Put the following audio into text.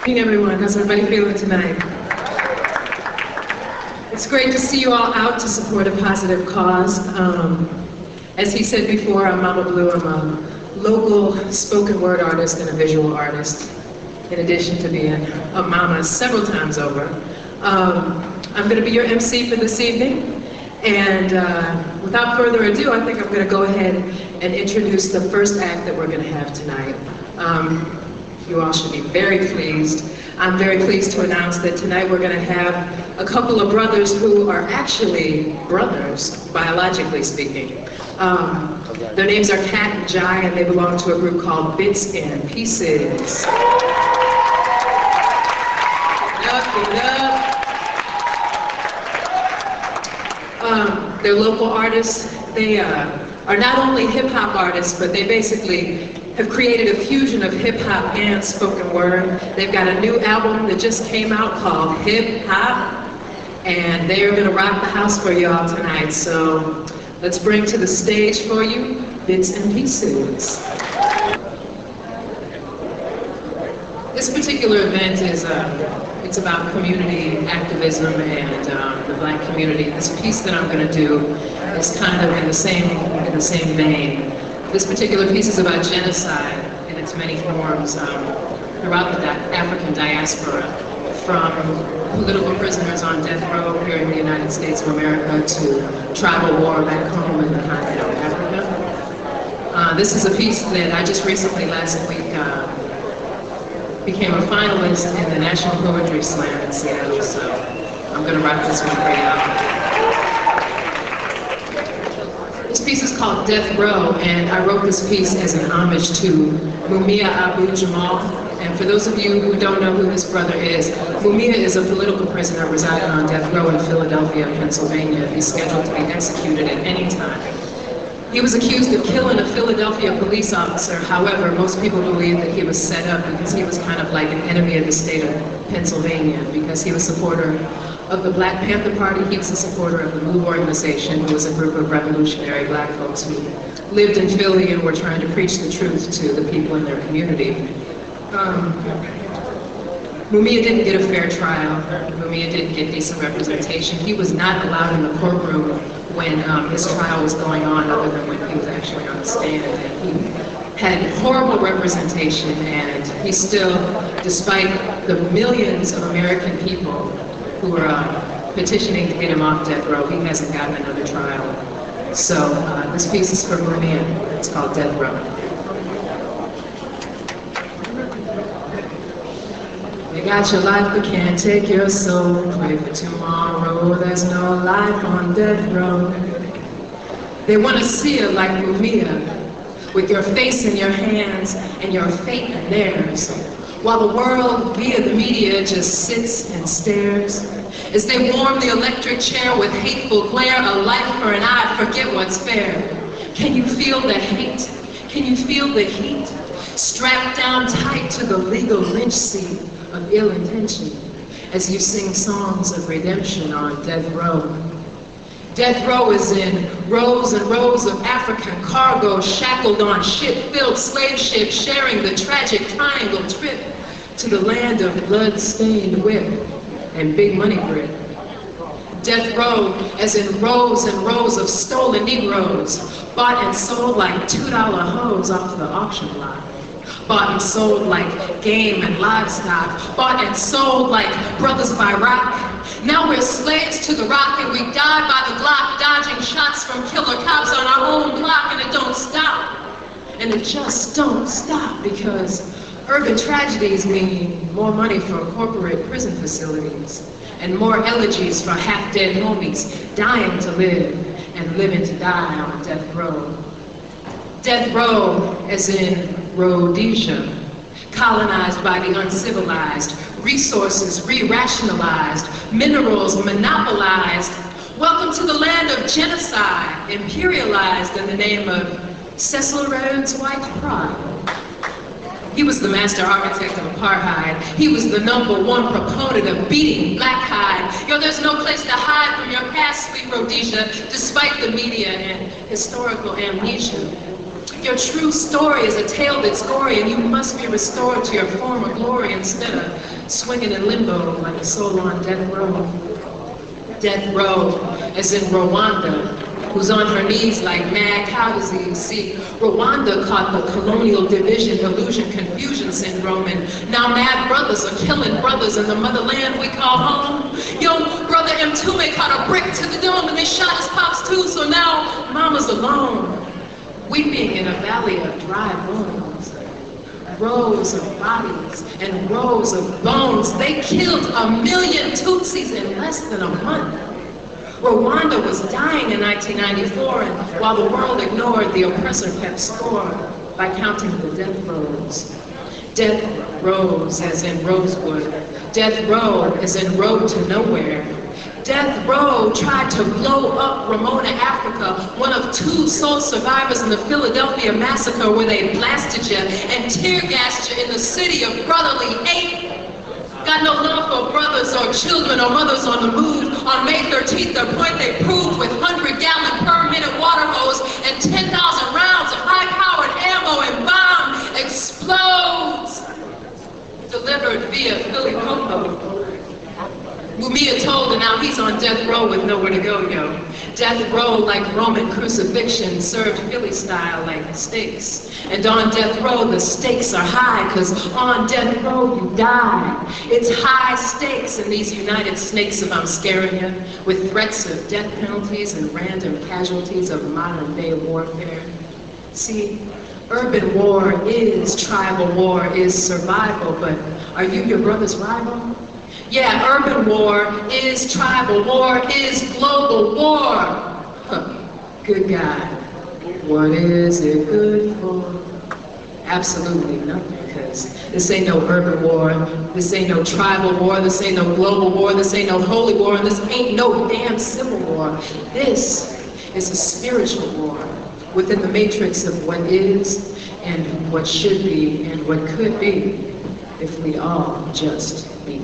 Good evening, everyone. How's everybody feeling tonight? It's great to see you all out to support a positive cause. As he said before, I'm Mama Blue. I'm a local spoken word artist and a visual artist, in addition to being a mama several times over. I'm going to be your MC for this evening, and without further ado, I think I'm going to go ahead and introduce the first act that we're going to have tonight. You all should be very pleased. I'm very pleased to announce that tonight we're going to have a couple of brothers who are actually brothers, biologically speaking. Their names are Kat and Jai, and they belong to a group called Bits and Pieces. They're local artists. They are not only hip-hop artists, but they basically have created a fusion of hip-hop and spoken word. They've got a new album that just came out called Hip Hop, and they are going to rock the house for y'all tonight. So let's bring to the stage for you Bits and Pieces. This particular event is it's about community activism and the Black community. This piece that I'm going to do is kind of in the same vein. This particular piece is about genocide in its many forms throughout the African diaspora, from political prisoners on death row here in the United States of America to tribal war back home in the continent of Africa. This is a piece that I just recently, last week, became a finalist in the National Poetry Slam in Seattle, so I'm going to rock this one for y'all. This piece is called Death Row, and I wrote this piece as an homage to Mumia Abu Jamal. And for those of you who don't know who this brother is, Mumia is a political prisoner residing on death row in Philadelphia, Pennsylvania. He's scheduled to be executed at any time. He was accused of killing a Philadelphia police officer. However, most people believe that he was set up because he was kind of like an enemy of the state of Pennsylvania, because he was a supporter of the Black Panther Party. He was a supporter of the MOVE organization, who was a group of revolutionary Black folks who lived in Philly and were trying to preach the truth to the people in their community. Mumia didn't get a fair trial. Mumia didn't get decent representation. He was not allowed in the courtroom when his trial was going on, other than when he was actually on the stand. And he had horrible representation, and he still, despite the millions of American people who are petitioning to get him off death row, he hasn't gotten another trial. So this piece is for Mumia. It's called Death Row. They got your life but can't take your soul. Pray for tomorrow, there's no life on death row. They want to see you like Mumia, with your face in your hands and your fate in theirs, while the world via the media just sits and stares as they warm the electric chair with hateful glare. A life for an eye, forget what's fair. Can you feel the hate? Can you feel the heat? Strapped down tight to the legal lynch seat of ill intention as you sing songs of redemption on death row. Death row is in rows and rows of African cargo shackled on ship-filled slave ships, sharing the tragic triangle trip to the land of blood-stained whip and big money grip. Death row as in rows and rows of stolen Negroes, bought and sold like $2 hoes off the auction block. Bought and sold like game and livestock. Bought and sold like brothers by rock. Now we're slaves to the rock, and we die by the Glock, dodging shots from killer cops on our own block, and it don't stop. And it just don't stop, because urban tragedies mean more money for corporate prison facilities and more elegies for half-dead homies dying to live and living to die on death row. Death row as in Rhodesia, colonized by the uncivilized, resources re-rationalized, minerals monopolized. Welcome to the land of genocide, imperialized in the name of Cecil Rhodes' white pride. He was the master architect of apartheid. He was the #1 proponent of beating black hide. Yo, there's no place to hide from your past, sweet Rhodesia, despite the media and historical amnesia. Your true story is a tale that's gory, and you must be restored to your former glory instead of swinging in limbo like a soul on death row. Death row, as in Rwanda, who's on her knees like mad cow disease. See, Rwanda caught the colonial division, illusion, confusion syndrome, and now mad brothers are killing brothers in the motherland we call home. Yo, brother M2 caught a brick to the dome and they shot his pops too, so now mama's alone, weeping in a valley of dry bones. Rows of bodies and rows of bones. They killed 1 million Tutsis in less than a month. Rwanda was dying in 1994, and while the world ignored, the oppressor kept score by counting the death rows. Death rows as in Rosewood. Death row as in road to nowhere. Death Row tried to blow up Ramona, Africa, one of 2 sole survivors in the Philadelphia massacre where they blasted you and tear-gassed you in the city of brotherly hate. Got no love for brothers or children or mothers on the move. On May 13th, their point they proved with 100-gallon per minute water hose and 10,000 rounds of high-powered ammo and bomb explodes. Delivered via Philly Popo. Mumia told, and now he's on death row with nowhere to go, yo. Death row like Roman crucifixion, served Philly style like steaks. And on death row, the stakes are high, cause on death row, you die. It's high stakes in these United Snakes, if I'm scaring you, with threats of death penalties and random casualties of modern day warfare. See, urban war is tribal war, is survival, but are you your brother's rival? Yeah, urban war is tribal war, is global war. Huh. Good God, what is it good for? Absolutely nothing, because this ain't no urban war, this ain't no tribal war, this ain't no global war, this ain't no holy war, and this ain't no damn civil war. This is a spiritual war within the matrix of what is and what should be and what could be if we all just be.